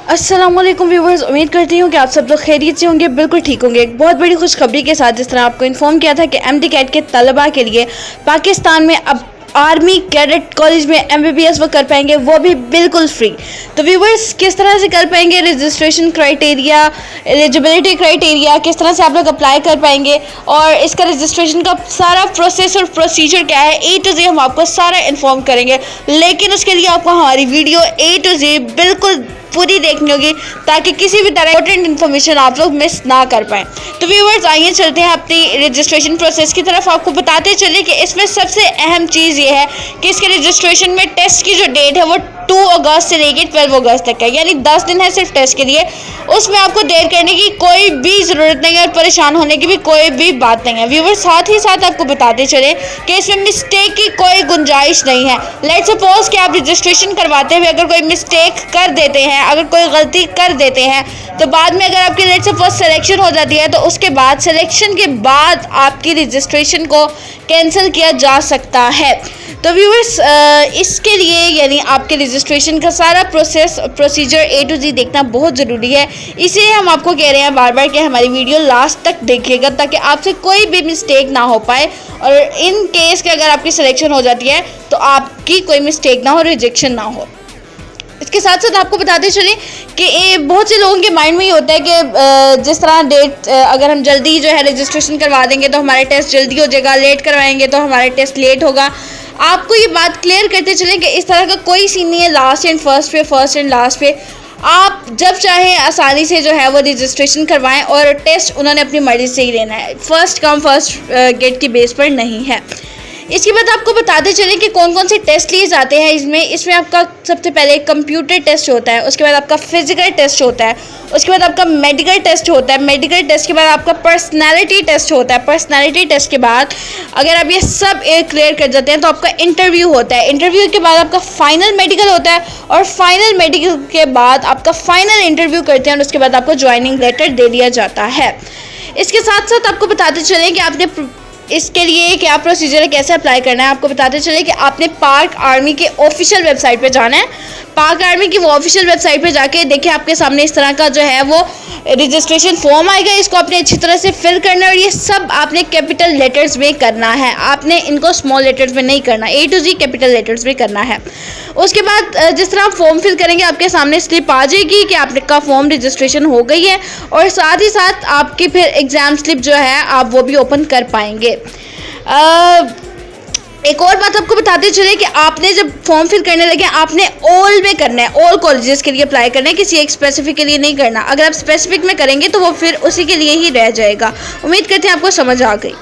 अस्सलामुअलैकुम व्यूवर्स, उम्मीद करती हूँ कि आप सब लोग खैरियत से होंगे, बिल्कुल ठीक होंगे। एक बहुत बड़ी खुशखबरी के साथ जिस तरह आपको इन्फॉर्म किया था कि एमडी कैट के तलबा के लिए पाकिस्तान में अब आर्मी कैडेट कॉलेज में एमबीबीएस वो कर पाएंगे, वो भी बिल्कुल फ्री। तो व्यूवर्स किस तरह से कर पाएंगे, रजिस्ट्रेशन क्राइटेरिया, एलिजिबिलिटी क्राइटेरिया, किस तरह से आप लोग अप्लाई कर पाएंगे और इसका रजिस्ट्रेशन का सारा प्रोसेस और प्रोसीजर क्या है, ए टू जे हम आपको सारा इन्फॉर्म करेंगे। लेकिन उसके लिए आपको हमारी वीडियो ए टू जे बिल्कुल पूरी देखनी होगी ताकि किसी भी तरह इंपॉर्टेंट इन्फॉर्मेशन आप लोग मिस ना कर पाएँ। तो व्यूवर्स आइए चलते हैं अपनी रजिस्ट्रेशन प्रोसेस की तरफ। आपको बताते चलिए कि इसमें सबसे अहम चीज़ ये है कि इसके रजिस्ट्रेशन में टेस्ट की जो डेट है वो 2 अगस्त से लेकर 12 अगस्त तक है, यानी 10 दिन है सिर्फ टेस्ट के लिए। उसमें आपको देर करने की कोई भी ज़रूरत नहीं है और परेशान होने की भी कोई भी बात नहीं है। व्यूवर्स साथ ही साथ आपको बताते चले कि इसमें मिस्टेक की कोई गुंजाइश नहीं है। लेट्स सपोज कि आप रजिस्ट्रेशन करवाते हुए अगर कोई मिस्टेक कर देते हैं, अगर कोई गलती कर देते हैं, तो बाद में अगर आपकी लेट्स सपोज सिलेक्शन हो जाती है तो उसके बाद सिलेक्शन के बाद आपकी रजिस्ट्रेशन को कैंसिल किया जा सकता है। तो व्यूवर्स इसके लिए यानी आपके रजिस्ट्रेशन का सारा प्रोसीजर ए टू जी देखना बहुत ज़रूरी है। इसलिए हम आपको कह रहे हैं बार बार कि हमारी वीडियो लास्ट तक देखिएगा ताकि आपसे कोई भी मिस्टेक ना हो पाए और इन केस के अगर आपकी सिलेक्शन हो जाती है तो आपकी कोई मिस्टेक ना हो, रिजेक्शन ना हो। इसके साथ साथ आपको बताते चलें कि बहुत से लोगों के माइंड में ही होता है कि जिस तरह डेट अगर हम जल्दी जो है रजिस्ट्रेशन करवा देंगे तो हमारा टेस्ट जल्दी हो जाएगा, लेट करवाएंगे तो हमारा टेस्ट लेट होगा। आपको ये बात क्लियर करते चलें कि इस तरह का कोई सीन नहीं है लास्ट एंड फर्स्ट पे, फर्स्ट एंड लास्ट पे। आप जब चाहें आसानी से जो है वो रजिस्ट्रेशन करवाएं और टेस्ट उन्होंने अपनी मर्ज़ी से ही लेना है, फर्स्ट कम फर्स्ट गेट की बेस पर नहीं है। इसके बाद आपको बताते चलें कि कौन कौन से टेस्ट लिए जाते हैं इसमें आपका सबसे पहले कंप्यूटर टेस्ट होता है, उसके बाद आपका फिजिकल टेस्ट होता है, उसके बाद आपका मेडिकल टेस्ट होता है, मेडिकल टेस्ट के बाद आपका पर्सनालिटी टेस्ट होता है, पर्सनालिटी टेस्ट के बाद अगर आप ये सब क्लियर कर जाते हैं तो आपका इंटरव्यू होता है, इंटरव्यू के बाद आपका फाइनल मेडिकल होता है और फाइनल मेडिकल के बाद आपका फाइनल इंटरव्यू करते हैं और उसके बाद आपको ज्वाइनिंग लेटर दे दिया जाता है। इसके साथ साथ आपको बताते चलें कि आपने इसके लिए क्या प्रोसीजर है, कैसे अप्लाई करना है। आपको बताते चले कि आपने पाक आर्मी के ऑफिशियल वेबसाइट पे जाना है। पाक आर्मी की वो ऑफिशियल वेबसाइट पे जाके देखिए आपके सामने इस तरह का जो है वो रजिस्ट्रेशन फॉर्म आएगा। इसको आपने अच्छी तरह से फिल करना है और ये सब आपने कैपिटल लेटर्स में करना है, आपने इनको स्मॉल लेटर्स में नहीं करना, ए टू जी कैपिटल लेटर्स में करना है। उसके बाद जिस तरह आप फॉर्म फिल करेंगे आपके सामने स्लिप आ जाएगी कि आपका फॉर्म रजिस्ट्रेशन हो गई है और साथ ही साथ आपकी फिर एग्ज़ाम स्लिप जो है आप वो भी ओपन कर पाएंगे। एक और बात आपको बताते चले कि आपने जब फॉर्म फिल करने लगे आपने ऑल में करना है, ऑल कॉलेजेस के लिए अप्लाई करना है, किसी एक स्पेसिफिक के लिए नहीं करना। अगर आप स्पेसिफिक में करेंगे तो वो फिर उसी के लिए ही रह जाएगा। उम्मीद करते हैं आपको समझ आ गई।